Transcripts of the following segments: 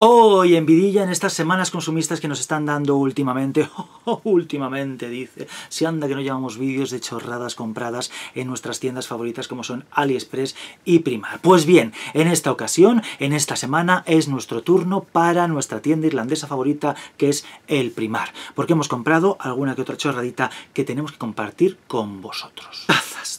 Oh, y envidilla en estas semanas consumistas que nos están dando últimamente. Últimamente, dice. Si anda que no llevamos vídeos de chorradas compradas en nuestras tiendas favoritas como son AliExpress y Primark. Pues bien, en esta ocasión, en esta semana, es nuestro turno para nuestra tienda irlandesa favorita, que es el Primark. Porque hemos comprado alguna que otra chorradita que tenemos que compartir con vosotros.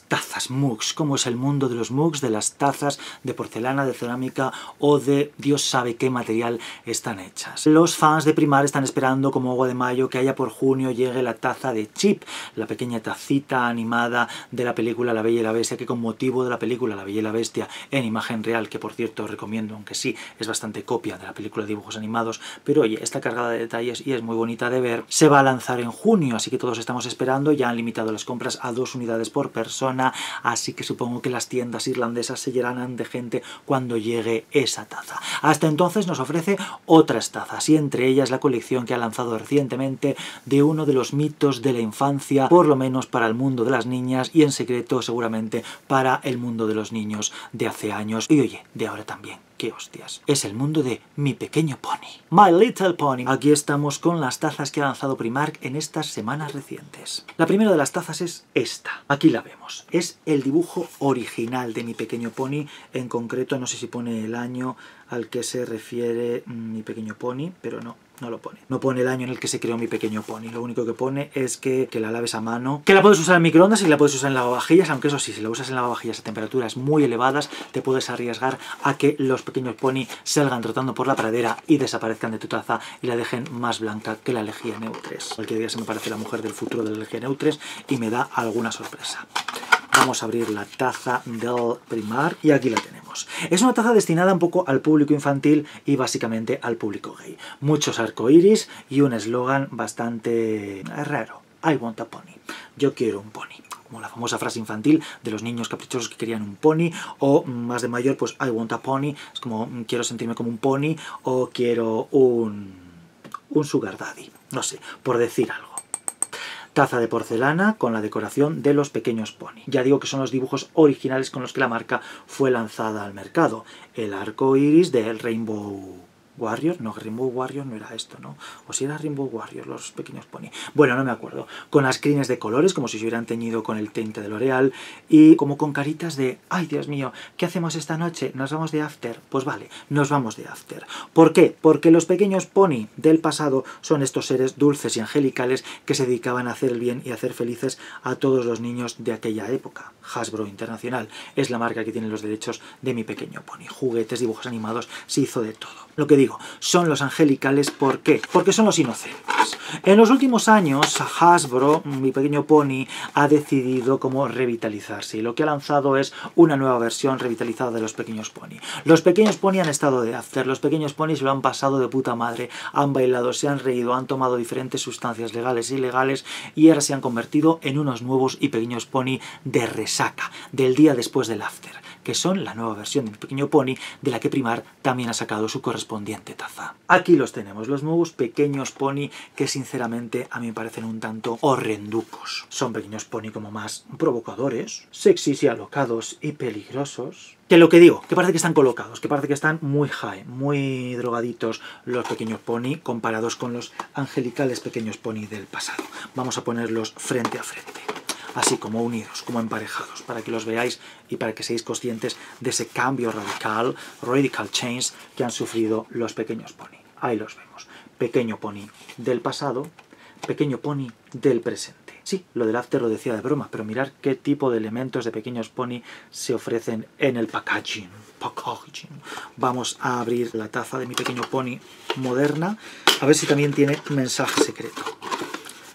Tazas, mugs. ¿Cómo es el mundo de los mugs, de las tazas de porcelana, de cerámica o de Dios sabe qué material están hechas? Los fans de Primark están esperando como agua de mayo que haya por junio llegue la taza de Chip, la pequeña tacita animada de la película La Bella y la Bestia, que con motivo de la película La Bella y la Bestia en imagen real, que por cierto os recomiendo, aunque sí, es bastante copia de la película de dibujos animados, pero oye, está cargada de detalles y es muy bonita de ver, se va a lanzar en junio, así que todos estamos esperando. Ya han limitado las compras a 2 unidades por persona, así que supongo que las tiendas irlandesas se llenarán de gente cuando llegue esa taza. Hasta entonces nos ofrece otras tazas, y entre ellas la colección que ha lanzado recientemente de uno de los mitos de la infancia, por lo menos para el mundo de las niñas, y en secreto seguramente para el mundo de los niños de hace años, y oye, de ahora también. ¡Qué hostias! Es el mundo de Mi Pequeño Pony. My Little Pony. Aquí estamos con las tazas que ha lanzado Primark en estas semanas recientes. La primera de las tazas es esta. Aquí la vemos. Es el dibujo original de Mi Pequeño Pony. En concreto, no sé si pone el año al que se refiere Mi Pequeño Pony, pero no lo pone. No pone el año en el que se creó Mi Pequeño Pony. Lo único que pone es que la laves a mano, que la puedes usar en microondas y la puedes usar en lavavajillas, aunque eso sí, si la usas en lavavajillas a temperaturas muy elevadas, te puedes arriesgar a que los pequeños pony salgan trotando por la pradera y desaparezcan de tu taza y la dejen más blanca que la Legia Neutres. Cualquier día se me parece la mujer del futuro de la Legia Neutres y me da alguna sorpresa. Vamos a abrir la taza del Primark y aquí la tenemos. Es una taza destinada un poco al público infantil y básicamente al público gay. Muchos arcoiris y un eslogan bastante raro. I want a pony. Yo quiero un pony. Como la famosa frase infantil de los niños caprichosos que querían un pony, o más de mayor, pues I want a pony. Es como quiero sentirme como un pony o quiero un sugar daddy. No sé, por decir algo. Taza de porcelana con la decoración de los pequeños pony. Ya digo que son los dibujos originales con los que la marca fue lanzada al mercado. El arco iris del Rainbow Warrior, no, Rainbow Warrior no era esto, ¿no? O si era Rainbow Warrior, los pequeños pony. Bueno, no me acuerdo. Con las crines de colores, como si se hubieran teñido con el tinte de L'Oreal, y como con caritas de, ¡ay, Dios mío! ¿Qué hacemos esta noche? ¿Nos vamos de after? Pues vale, nos vamos de after. ¿Por qué? Porque los pequeños pony del pasado son estos seres dulces y angelicales que se dedicaban a hacer el bien y a hacer felices a todos los niños de aquella época. Hasbro Internacional es la marca que tiene los derechos de Mi Pequeño Pony. Juguetes, dibujos animados, se hizo de todo. Lo que digo, son los angelicales, ¿por qué? Porque son los inocentes. En los últimos años, Hasbro, Mi Pequeño Pony, ha decidido cómo revitalizarse, y lo que ha lanzado es una nueva versión revitalizada de los pequeños pony. Los pequeños pony han estado de after, los pequeños pony se lo han pasado de puta madre, han bailado, se han reído, han tomado diferentes sustancias legales e ilegales, y ahora se han convertido en unos nuevos y pequeños pony de resaca, del día después del after, que son la nueva versión de Mi Pequeño Pony, de la que Primark también ha sacado su correspondiente taza. Aquí los tenemos, los nuevos pequeños pony, que sinceramente a mí me parecen un tanto horrenducos. Son pequeños pony como más provocadores, sexys y alocados y peligrosos. Que lo que digo, que parece que están colocados, que parece que están muy high, muy drogaditos los pequeños pony comparados con los angelicales pequeños pony del pasado. Vamos a ponerlos frente a frente. Así como unidos, como emparejados, para que los veáis y para que seáis conscientes de ese cambio radical change que han sufrido los pequeños pony. Ahí los vemos. Pequeño pony del pasado, pequeño pony del presente. Sí, lo del after lo decía de broma, pero mirad qué tipo de elementos de pequeños pony se ofrecen en el packaging. Vamos a abrir la taza de Mi Pequeño Pony moderna, a ver si también tiene mensaje secreto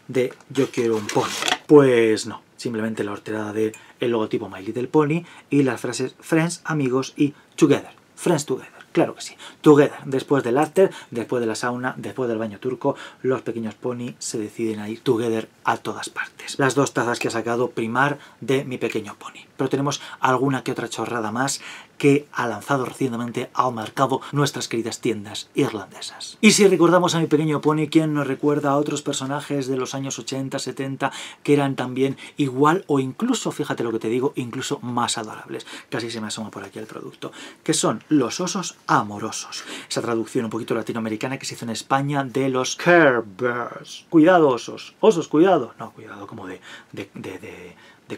de yo quiero un pony. Pues no, simplemente la horterada del logotipo My Little Pony y las frases Friends, amigos y Together. Friends Together, claro que sí. Together, después del after, después de la sauna, después del baño turco, los pequeños pony se deciden a ir together a todas partes. Las dos tazas que ha sacado Primark de Mi Pequeño Pony. Pero tenemos alguna que otra chorrada más que ha lanzado recientemente al mercado nuestras queridas tiendas irlandesas. Y si recordamos a Mi Pequeño Pony, ¿quién nos recuerda a otros personajes de los años 80, 70 que eran también igual o incluso, fíjate lo que te digo, incluso más adorables? Casi se me asoma por aquí el producto. Que son los osos amorosos. Esa traducción un poquito latinoamericana que se hizo en España de los Care Bears. Cuidado, osos. Osos, cuidado. No, cuidado como de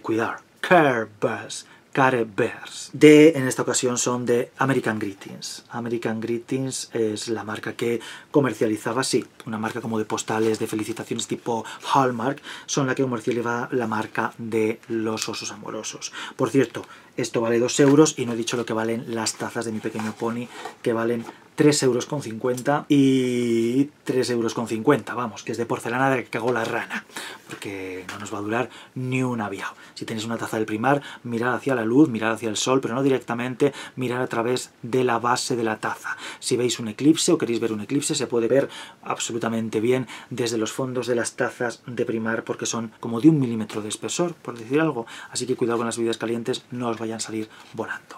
cuidar. Care Bears. Care Bears. En esta ocasión son de American Greetings. American Greetings es la marca que comercializaba, sí, una marca como de postales, de felicitaciones tipo Hallmark, son la que comercializaba la marca de los osos amorosos. Por cierto, esto vale 2 euros y no he dicho lo que valen las tazas de Mi Pequeño Pony, que valen 3,50 € y 3,50 €, vamos, que es de porcelana de que cagó la rana, porque no nos va a durar ni un aviao. Si tenéis una taza del Primar, mirad hacia la luz, mirad hacia el sol, pero no directamente, mirad a través de la base de la taza. Si veis un eclipse o queréis ver un eclipse, se puede ver absolutamente bien desde los fondos de las tazas de Primar, porque son como de 1 milímetro de espesor, por decir algo, así que cuidado con las bebidas calientes, no os vayan a salir volando.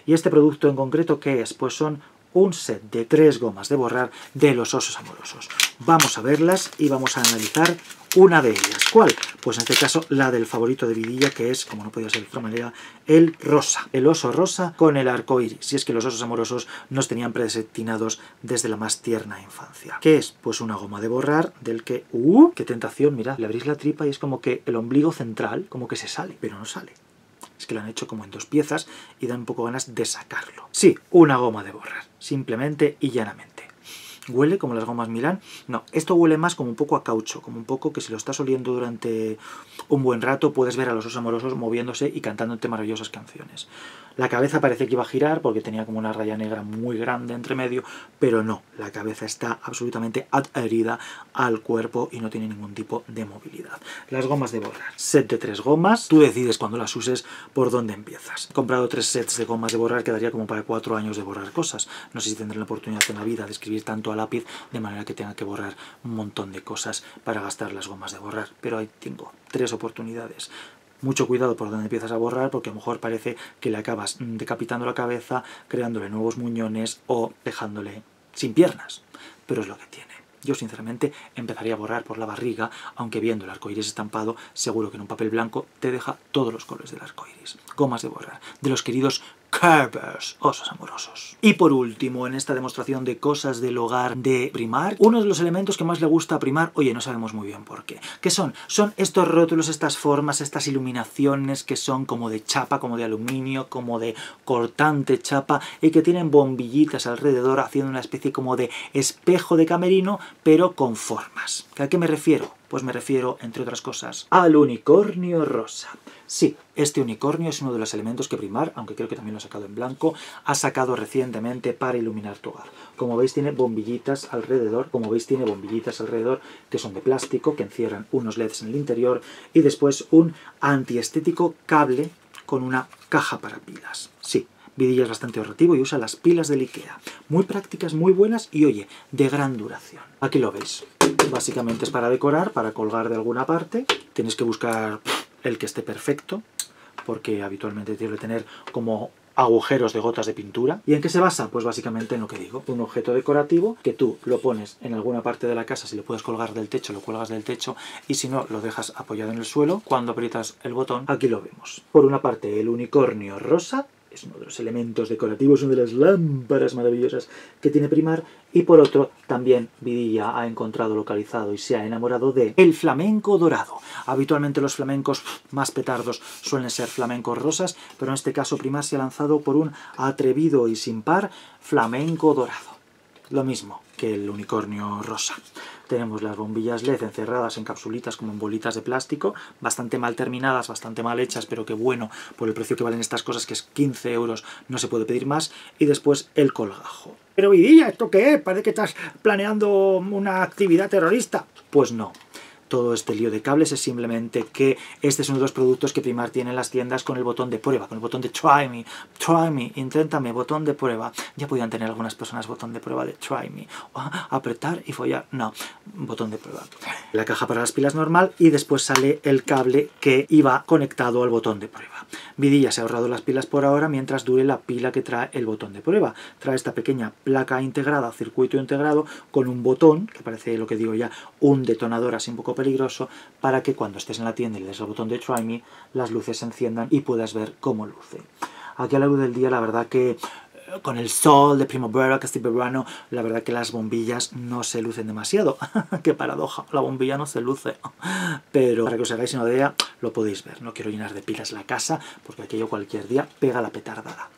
¿Y este producto en concreto qué es? Pues son un set de 3 gomas de borrar de los osos amorosos. Vamos a verlas y vamos a analizar una de ellas. ¿Cuál? Pues en este caso la del favorito de Vidilla, que es, como no podía ser de otra manera, el rosa. El oso rosa con el arco iris. Si es que los osos amorosos nos tenían predestinados desde la más tierna infancia. ¿Qué es? Pues una goma de borrar del que... ¡qué tentación! Mirad, le abrís la tripa y es como que el ombligo central como que se sale, pero no sale. Es que lo han hecho como en 2 piezas y dan un poco ganas de sacarlo. Sí, una goma de borrar, simplemente y llanamente. ¿Huele como las gomas Milán? No, esto huele más como un poco a caucho, como un poco que si lo estás oliendo durante un buen rato puedes ver a los osos amorosos moviéndose y cantándote maravillosas canciones. La cabeza parece que iba a girar porque tenía como una raya negra muy grande entre medio, pero no, la cabeza está absolutamente adherida al cuerpo y no tiene ningún tipo de movilidad. Las gomas de borrar. Set de 3 gomas, tú decides cuando las uses por dónde empiezas. He comprado 3 sets de gomas de borrar, quedaría como para 4 años de borrar cosas. No sé si tendré la oportunidad en la vida de escribir tanto a lápiz de manera que tenga que borrar un montón de cosas para gastar las gomas de borrar, pero ahí tengo 3 oportunidades. Mucho cuidado por donde empiezas a borrar, porque a lo mejor parece que le acabas decapitando la cabeza, creándole nuevos muñones o dejándole sin piernas. Pero es lo que tiene. Yo sinceramente empezaría a borrar por la barriga, aunque viendo el arco iris estampado, seguro que en un papel blanco te deja todos los colores del arco iris. Gomas de borrar, de los queridos Care Bears, osos amorosos. Y por último, en esta demostración de cosas del hogar de Primar, uno de los elementos que más le gusta a Primar, oye, no sabemos muy bien por qué. ¿Qué son? Son estos rótulos, estas formas, estas iluminaciones que son como de chapa, como de aluminio, como de cortante chapa y que tienen bombillitas alrededor haciendo una especie como de espejo de camerino, pero con formas. ¿A qué me refiero? Pues me refiero, entre otras cosas, al unicornio rosa. Sí, este unicornio es uno de los elementos que Primar, aunque creo que también lo ha sacado en blanco, ha sacado recientemente para iluminar tu hogar. Como veis tiene bombillitas alrededor, que son de plástico, que encierran unos LEDs en el interior y después un antiestético cable con una caja para pilas. Sí, Vidilla es bastante ahorrativo y usa las pilas del IKEA. Muy prácticas, muy buenas y, oye, de gran duración. Aquí lo veis. Básicamente es para decorar, para colgar de alguna parte. Tienes que buscar el que esté perfecto, porque habitualmente tiene que tener como agujeros de gotas de pintura. ¿Y en qué se basa? Pues básicamente en lo que digo. Un objeto decorativo que tú lo pones en alguna parte de la casa, si lo puedes colgar del techo, lo cuelgas del techo, y si no, lo dejas apoyado en el suelo. Cuando aprietas el botón, aquí lo vemos. Por una parte, el unicornio rosa, es uno de los elementos decorativos, una de las lámparas maravillosas que tiene Primar, y por otro, también Vidilla ha encontrado, localizado y se ha enamorado de el flamenco dorado. Habitualmente los flamencos más petardos suelen ser flamencos rosas, pero en este caso Primar se ha lanzado por un atrevido y sin par flamenco dorado. Lo mismo que el unicornio rosa. Tenemos las bombillas LED encerradas en capsulitas como en bolitas de plástico, bastante mal terminadas, bastante mal hechas, pero que bueno, por el precio que valen estas cosas, que es 15 euros, no se puede pedir más. Y después el colgajo. Pero Vidilla, ¿esto qué es? Parece que estás planeando una actividad terrorista. Pues no. todo este lío de cables es simplemente que este es uno de los productos que Primark tiene en las tiendas con el botón de prueba, con el botón de try me, inténtame, botón de prueba. Ya podían tener algunas personas botón de prueba de try me, apretar y follar, no, botón de prueba. La caja para las pilas normal y después sale el cable que iba conectado al botón de prueba. Vidilla se ha ahorrado las pilas por ahora mientras dure la pila que trae el botón de prueba. Trae esta pequeña placa integrada, circuito integrado, con un botón, que parece lo que digo ya, un detonador así un poco peligroso, para que cuando estés en la tienda y le des el botón de Try Me, las luces se enciendan y puedas ver cómo luce. Aquí a la luz del día, la verdad que con el sol de primavera, que es verano, la verdad que las bombillas no se lucen demasiado. ¡Qué paradoja! La bombilla no se luce. Pero para que os hagáis una idea, lo podéis ver. No quiero llenar de pilas la casa, porque aquello cualquier día pega la petardada.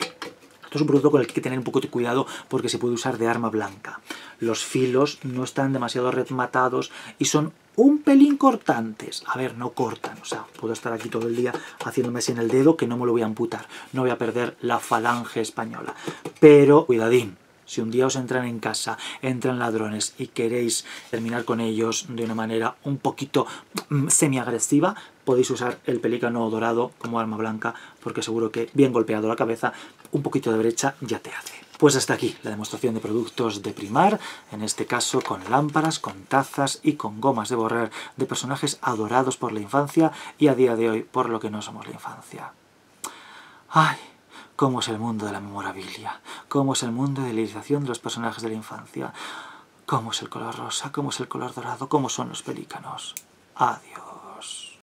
Esto es un producto con el que hay que tener un poco de cuidado porque se puede usar de arma blanca. Los filos no están demasiado rematados y son un pelín cortantes. A ver, no cortan, o sea, puedo estar aquí todo el día haciéndome así en el dedo que no me lo voy a amputar. No voy a perder la falange española. Pero, cuidadín. Si un día os entran en casa, entran ladrones y queréis terminar con ellos de una manera un poquito semi-agresiva, podéis usar el pelícano dorado como arma blanca, porque seguro que bien golpeado la cabeza, un poquito de brecha ya te hace. Pues hasta aquí la demostración de productos de Primark, en este caso con lámparas, con tazas y con gomas de borrar de personajes adorados por la infancia y a día de hoy por lo que no somos la infancia. ¡Ay! ¿Cómo es el mundo de la memorabilia? ¿Cómo es el mundo de la idealización de los personajes de la infancia? ¿Cómo es el color rosa? ¿Cómo es el color dorado? ¿Cómo son los pelícanos? Adiós.